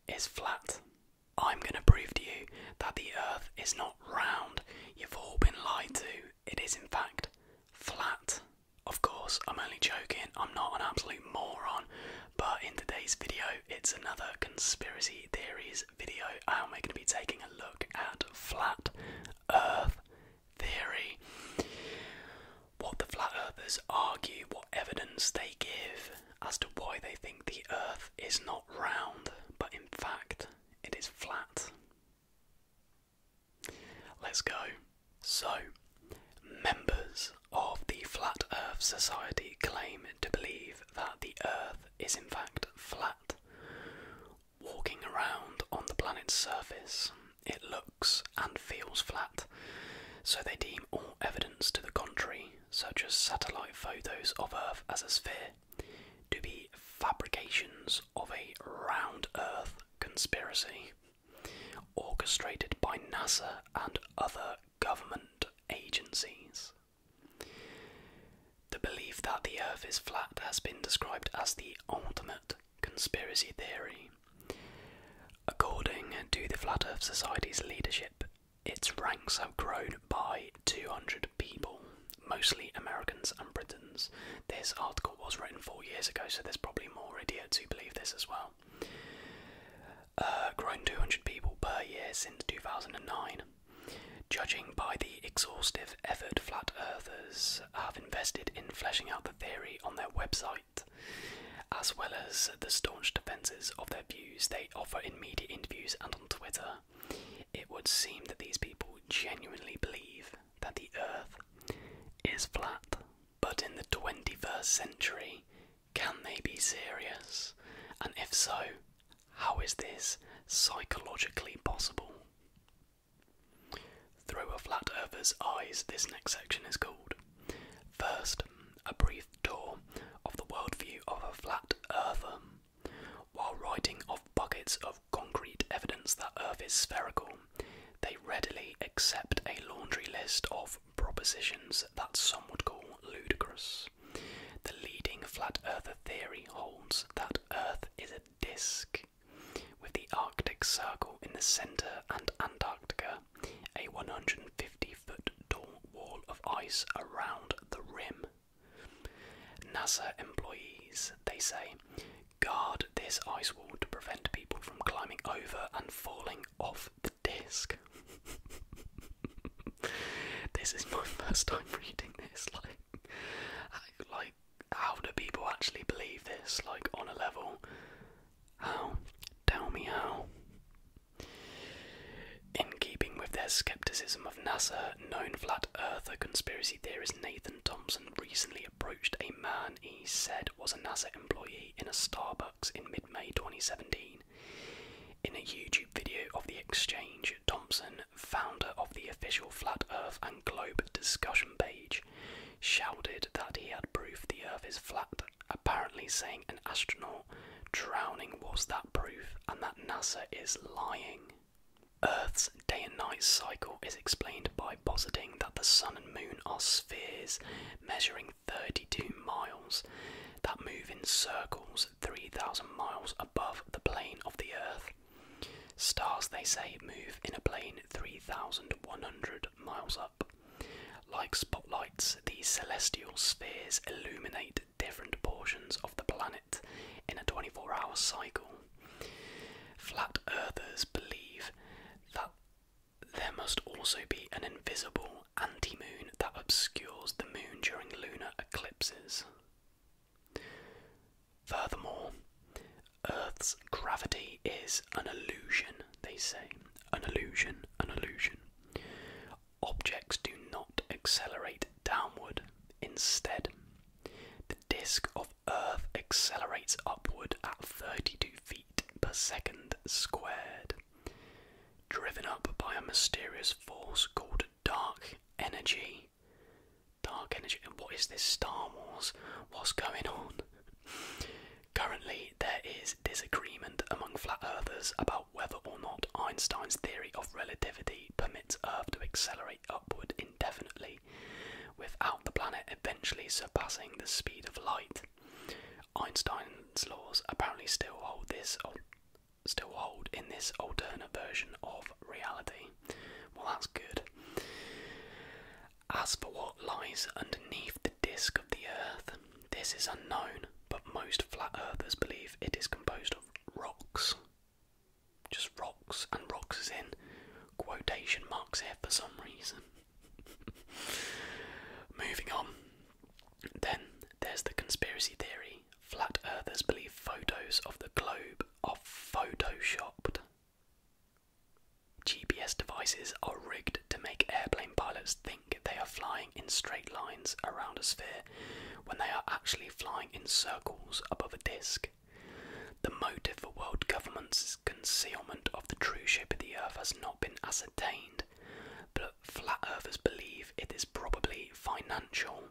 is flat. I'm going to prove to you that the Earth is not round. You've all been lied to. It is in fact flat. Of course, I'm only joking. I'm not an absolute moron. But in today's video, it's another conspiracy theories video. I'm going to be taking a look at flat Earth theory. What the flat earthers argue, what evidence they give as to why they think the Earth is not round, but in fact it is flat. Let's go. So, members of the Flat Earth Society claim to believe that the Earth is in fact flat. Walking around on the planet's surface, it looks and feels flat, so they deem all evidence to the contrary, such as satellite photos of Earth as a sphere, to be fabrications of a round Earth conspiracy, orchestrated by NASA and other government agencies. The belief that the Earth is flat has been described as the ultimate conspiracy theory. According to the Flat Earth Society's leadership, its ranks have grown by 200 people, mostly Americans and Britons. This article was written 4 years ago, so there's probably more idiots who believe this as well. Grown 200 people per year since 2009. Judging by the exhaustive effort Flat Earthers have invested in fleshing out the theory on their website, as well as the staunch defences of their views they offer in media interviews and on Twitter, it would seem that these people genuinely believe that the Earth is flat. But in the 21st century, can they be serious? And if so, how is this psychologically possible? Through a flat earther's eyes, this next section is called. First, a brief tour of the worldview of a flat earther. While writing off buckets of concrete evidence that Earth is spherical, they readily accept a laundry list of propositions that some would call ludicrous. The leading flat earther theory holds that Earth is a disk, with the Arctic Circle in the centre and Antarctica, a 150-foot tall wall of ice around the rim. NASA employees, they say, guard this ice wall to prevent people from climbing over and falling off the disk. This is my first time reading this. Like, how do people actually believe this? Like, on a level, how? Tell me how. In keeping with their skepticism of NASA, known flat earther conspiracy theorist Nathan Thompson recently approached a man he said was a NASA employee in a Starbucks in mid-May 2017. In a YouTube video of the exchange, Thompson, founder of the official Flat Earth and Globe discussion page, shouted that he had proof the Earth is flat, apparently saying an astronaut drowning was that proof and that NASA is lying. Earth's day and night cycle is explained by positing that the Sun and Moon are spheres measuring 32 miles that move in circles 3,000 miles above the plane of the Earth. Stars, they say, move in a plane 3,100 miles up. Like spotlights, these celestial spheres illuminate different portions of the planet in a 24-hour cycle. Flat earthers believe that there must also be an invisible anti-moon that obscures the moon during lunar eclipses. Furthermore, Earth's gravity is an illusion, they say. An illusion, an illusion. Objects do not accelerate downward. Instead, the disk of Earth accelerates upward at 32 feet per second squared, driven up by a mysterious force called dark energy. Dark energy? What is this, Star Wars? What's going on? Currently, there is disagreement among flat earthers about whether or not Einstein's theory of relativity permits Earth to accelerate upward indefinitely, without the planet eventually surpassing the speed of light. Einstein's laws apparently still hold this alternate version of reality. Well, that's good. As for what lies underneath the disk of the Earth, this is unknown, but most flat earthers believe it is composed of rocks. Just rocks, and rocks is in quotation marks here for some reason. Moving on. Then there's the conspiracy theory. Flat earthers believe photos of the globe are photoshopped. GPS devices are rigged to make airplane pilots think they are flying in straight lines around a sphere when they are actually flying in circles above a disk. The motive for world governments' concealment of the true shape of the Earth has not been ascertained, but flat earthers believe it is probably financial.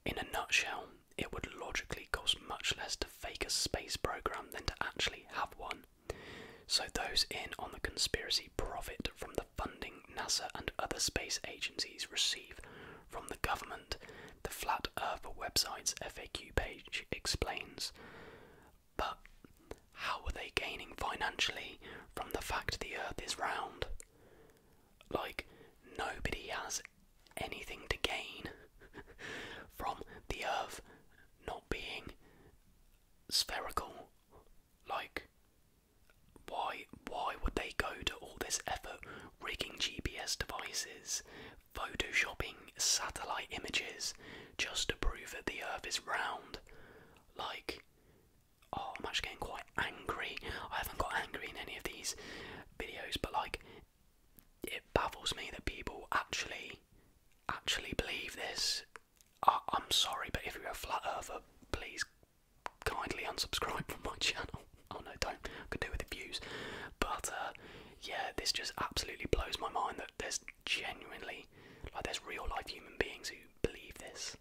In a nutshell, it would logically cost much less to fake a space program than to actually have one. So those in on the conspiracy profit from the funding NASA and other space agencies receive from the government. The Flat Earther website's FAQ page explains. But how are they gaining financially from the fact the Earth is round? Like, nobody has anything to gain from the Earth not being spherical. Like, why would they go to all this effort rigging GPS devices, photoshopping satellite images just to prove that the Earth is round? Like, oh, I'm actually getting quite angry. I haven't got angry in any of these videos, but like, it baffles me that people actually believe this. I'm sorry, but if you're a flat earther, please kindly unsubscribe from my channel. Oh no, don't. I could do with the views. But yeah, this just absolutely blows my mind that there's genuinely, like, there's real life human beings who believe this.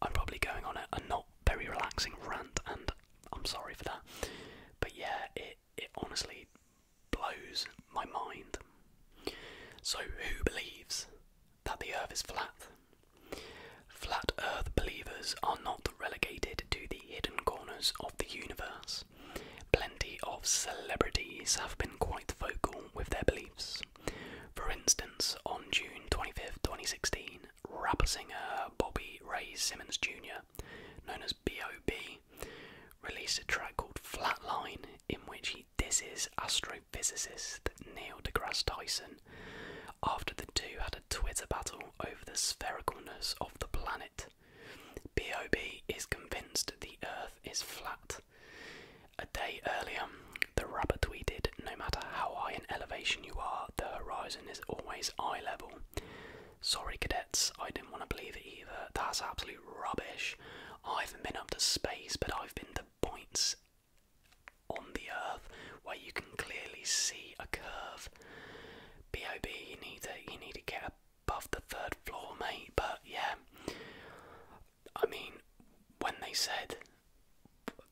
I'm probably going on a not very relaxing rant, and I'm sorry for that. But yeah, it honestly blows my mind. So who believes that the Earth is flat? Flat Earth believers are not relegated to the hidden corners of the universe. Plenty of celebrities have been quite vocal with their beliefs. For instance, on June 25th, 2016, rapper singer Bobby Ray Simmons Jr., known as B.O.B., released a track called Flatline, in which he disses astrophysicist Neil deGrasse Tyson after the two had a Twitter battle over the sphericalness of the planet. B.O.B. is convinced the Earth is flat. A day earlier, the rapper tweeted, "No matter how high in elevation you are, the horizon is always eye level." Sorry cadets, I didn't want to believe it either. That's absolute rubbish. I haven't been up to space, but I've been to points on the Earth where you can clearly see a curve. B.O.B, you need to get above the 3rd floor, mate. But yeah, I mean, when they said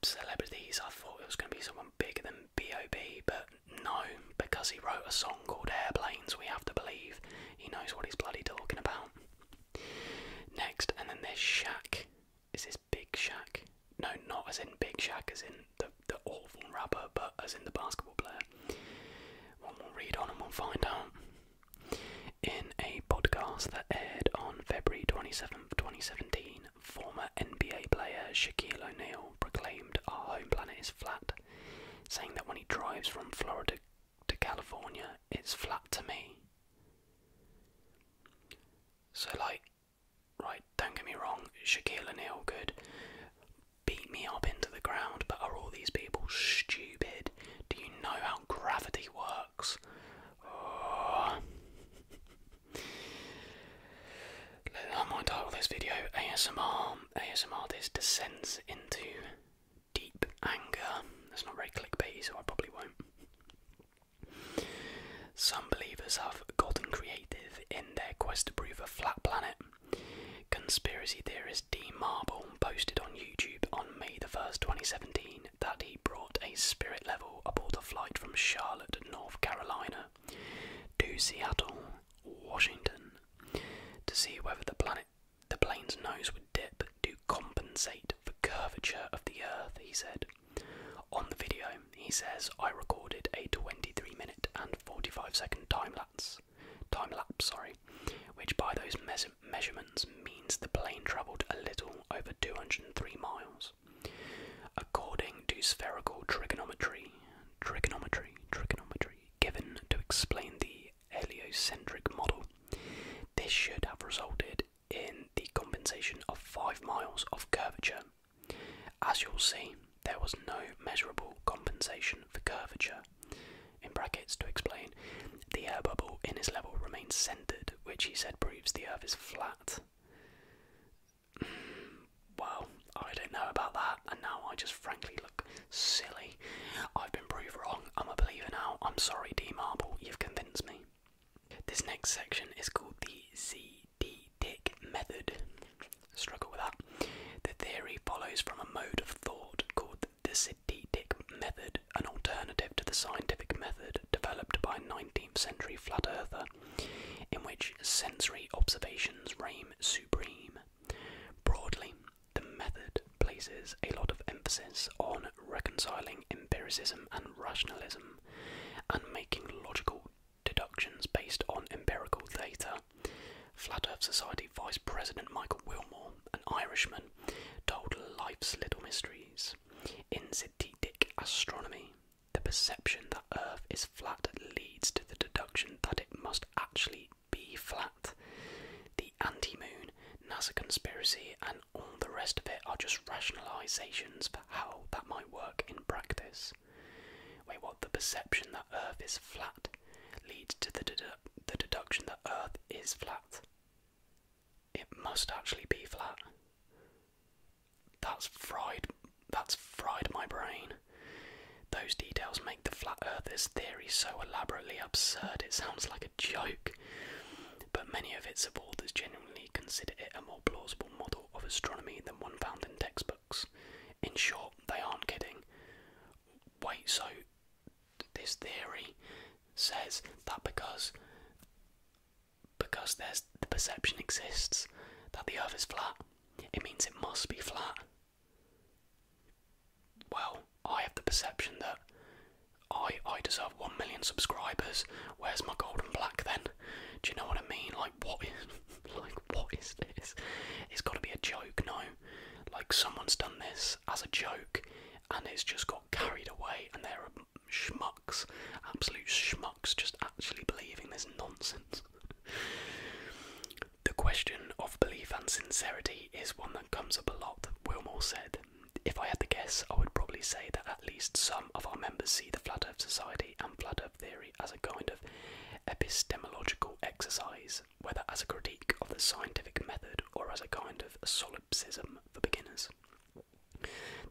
celebrities, I thought it was going to be someone bigger than B.O.B, but no, because he wrote a song called Airplanes, we have to believe he knows what he's bloody talking about. Next, and then there's Shaq. Is this Big Shaq? No, not as in Big Shaq, as in the awful rapper, but as in the basketball player. One more read on and we'll find out. In a podcast that aired on February 27th, 2017, former NBA player Shaquille O'Neal proclaimed our home planet is flat, saying that when he drives from Florida to California, it's flat to me. So, like, right, don't get me wrong, Shaquille O'Neal could beat me up into the ground, but are all these people stupid? Do you know how gravity works? Oh. I might title this video ASMR. ASMR, this descends into deep anger. That's not very clickbaity, so I probably won't. Some believers have gotten creative in their quest to prove a flat planet. Conspiracy theorist D Marble posted on YouTube on May the 1st, 2017 that he brought a spirit level aboard a flight from Charlotte, North Carolina to Seattle, Washington, to see whether the plane's nose would dip to compensate for curvature of the Earth, he said. On the video, he says, "I recorded a 23-minute 45-second time lapse, which by those measurements means the plane travelled a little over 203 miles. According to spherical trigonometry given to explain the heliocentric model, this should have resulted in the compensation of 5 miles of curvature. As you'll see, there was no measurable compensation for curvature. In brackets, to explain, the air bubble in his level remains centred, which he said proves the Earth is flat. Well, I don't know about that, and now I just frankly look silly. I've been proved wrong. I'm a believer now. I'm sorry, D Marble, you've convinced me. This next section is called the ZD-Dick method. Struggle with that. The theory follows from a mode of thought called the ZD-Dick method, an alternative to the scientific method developed by a 19th century flat earther, in which sensory observations reign supreme. Broadly, the method places a lot of emphasis on reconciling empiricism and rationalism, and making logical deductions based on empirical data. Flat Earth Society Vice President Michael Wilmore, an Irishman, told Life's Little Mysteries. In ZD-Dick astronomy, the perception that Earth is flat leads to the deduction that it must actually be flat. The anti-moon, NASA conspiracy, and all the rest of it are just rationalizations for how that might work in practice. Wait, what? The perception that Earth is flat leads to the deduction that Earth is flat. It must actually be flat. That's fried my brain. Those details make the flat earthers' theory so elaborately absurd it sounds like a joke. But many of its supporters genuinely consider it a more plausible model of astronomy than one found in textbooks. In short, they aren't kidding. Wait, so this theory says that because there's the perception exists that the Earth is flat, it means it must be flat. Well, I have the perception that I deserve 1 million subscribers. Where's my golden black then? Do you know what I mean? Like what is this? It's got to be a joke, no? Like someone's done this as a joke, and it's just got carried away, and there are schmucks, absolute schmucks, just actually believing this nonsense. The question of belief and sincerity is one that comes up a lot, Wilmore said. If I had to guess, I would probably say that at least some of our members see the Flat Earth Society and Flat Earth Theory as a kind of epistemological exercise, whether as a critique of the scientific method or as a kind of solipsism for beginners.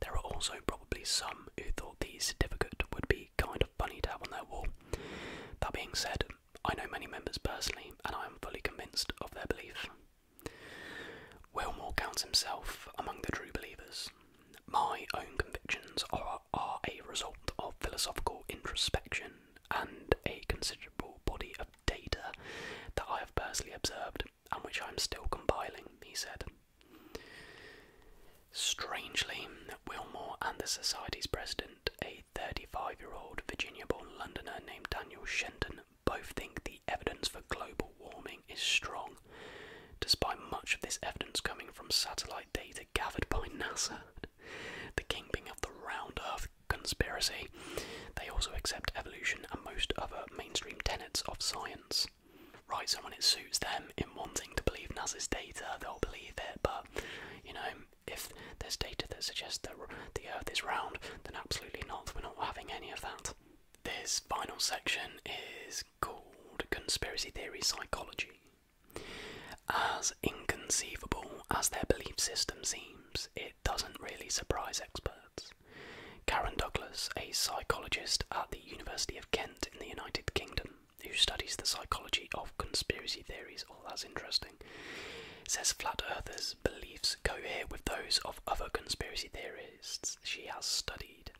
There are also probably some who thought the certificate would be kind of funny to have on their wall. That being said, I know many members personally, and I am fully convinced of their belief. Wilmore counts himself among the true believers. My own convictions are a result of philosophical introspection and a considerable body of data that I have personally observed and which I am still compiling, he said. Strangely, Wilmore and the Society's president, a 35-year-old Virginia-born Londoner named Daniel Shenton, both think the evidence for global warming is strong, despite much of this evidence coming from satellite data gathered by NASA. The kingpin of the round Earth conspiracy. They also accept evolution and most other mainstream tenets of science. Right, so when it suits them in wanting to believe NASA's data, they'll believe it, but, you know, if there's data that suggests that the Earth is round, then absolutely not, we're not having any of that. This final section is called Conspiracy Theory Psychology. As inconceivable as their belief system seems, it doesn't really surprise experts. Karen Douglas, a psychologist at the University of Kent in the United Kingdom, who studies the psychology of conspiracy theories, oh that's interesting, says flat earthers' beliefs cohere with those of other conspiracy theorists she has studied.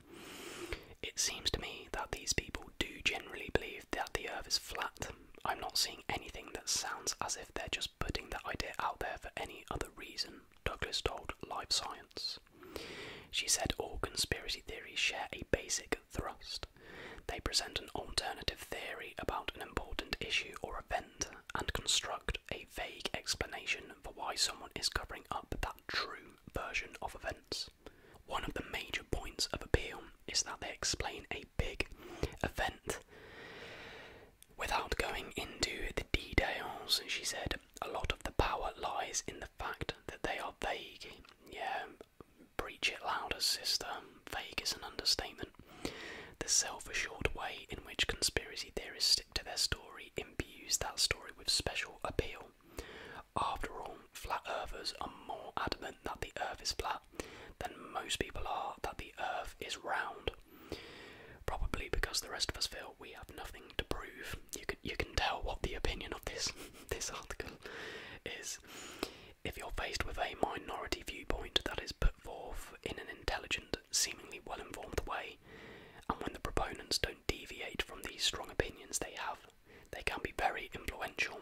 It seems to me that these people do generally believe that the Earth is flat. I'm not seeing anything that sounds as if they're just putting that idea out there for any other reason, Douglas told Live Science. She said all conspiracy theories share a basic thrust. They present an alternative theory about an important issue or event and construct a vague explanation for why someone is covering up that true version of events. One of the major points of appeal is that they explain a big event without going into the details. She said, a lot of the power lies in the fact that they are vague. Yeah, preach it louder, sister. Vague is an understatement. The self-assured way in which conspiracy theorists stick to their story imbues that story with special appeal. After all, flat earthers are more adamant that the earth is flat than most people are that the earth is round. Probably because the rest of us feel we have nothing to prove. You can tell what the opinion of this article is. If you're faced with a minority viewpoint that is put forth in an intelligent, seemingly well-informed way, and when the proponents don't deviate from these strong opinions they have, they can be very influential.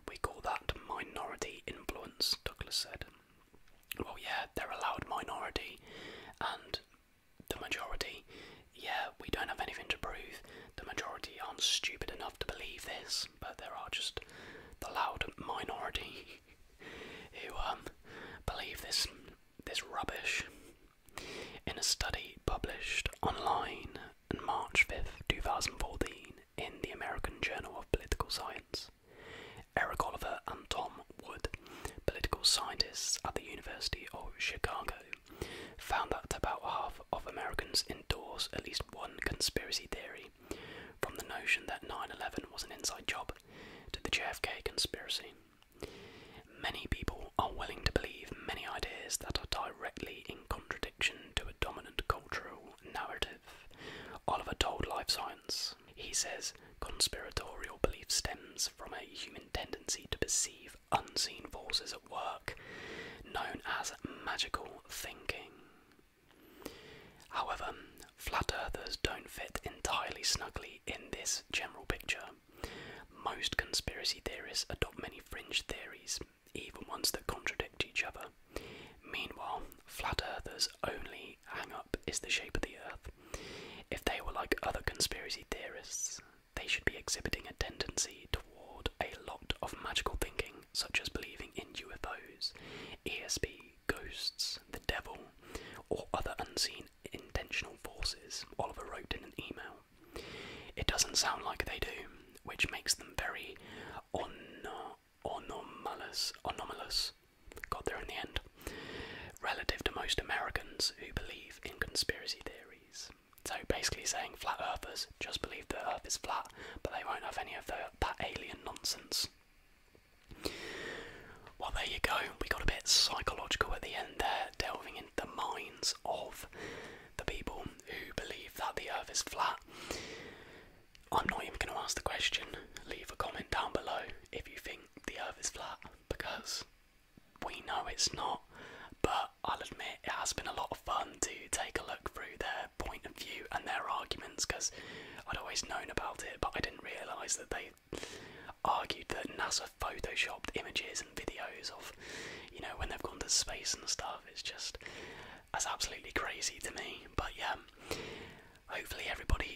We call that minority influence, Douglas said. Well, yeah, they're a loud minority, and the majority, yeah, we don't have anything to prove. The majority aren't stupid enough to believe this, but there are just the loud minority who believe this rubbish. In a study published online on March 5th, 2014 in the American Journal of Political Science, Eric Oliver and Tom Wood, political scientists at the University of Chicago, found that about half of Americans endorse at least one conspiracy theory, from the notion that 9/11 was an inside job to the JFK conspiracy. Many people are willing to believe many ideas that are directly in contradiction to a dominant cultural narrative. Oliver told Life Science, he says, conspiratorial belief stems from a human tendency to perceive unseen forces at work, known as magical thinking. However, flat earthers don't fit entirely snugly in this general picture. Most conspiracy theorists adopt many fringe theories, even ones that contradict each other. Meanwhile, flat earthers' only hang-up is the shape of the earth. If they were like other conspiracy theorists, they should be exhibiting a tendency toward a lot of magical thinking, such as believing in UFOs, ESP, ghosts, the devil, or other unseen intentional forces, Oliver wrote in an email. It doesn't sound like they do, which makes them very anomalous, got there in the end, relative to most Americans who believe in conspiracy theories. So basically saying flat earthers just believe the earth is flat, but they won't have any of that alien nonsense. Well, there you go, we got a bit psychological at the end there, delving into the minds of the people who believe that the earth is flat. I'm not even going to ask the question. Leave a comment down below if you think the earth is flat, because we know it's not, but I'll admit it has been a lot of fun to take a look through their point of view and their arguments, because I'd always known about it, but I didn't realise that they argued that NASA photoshopped images and videos of, you know, when they've gone to space and stuff. That's absolutely crazy to me. But yeah, hopefully everybody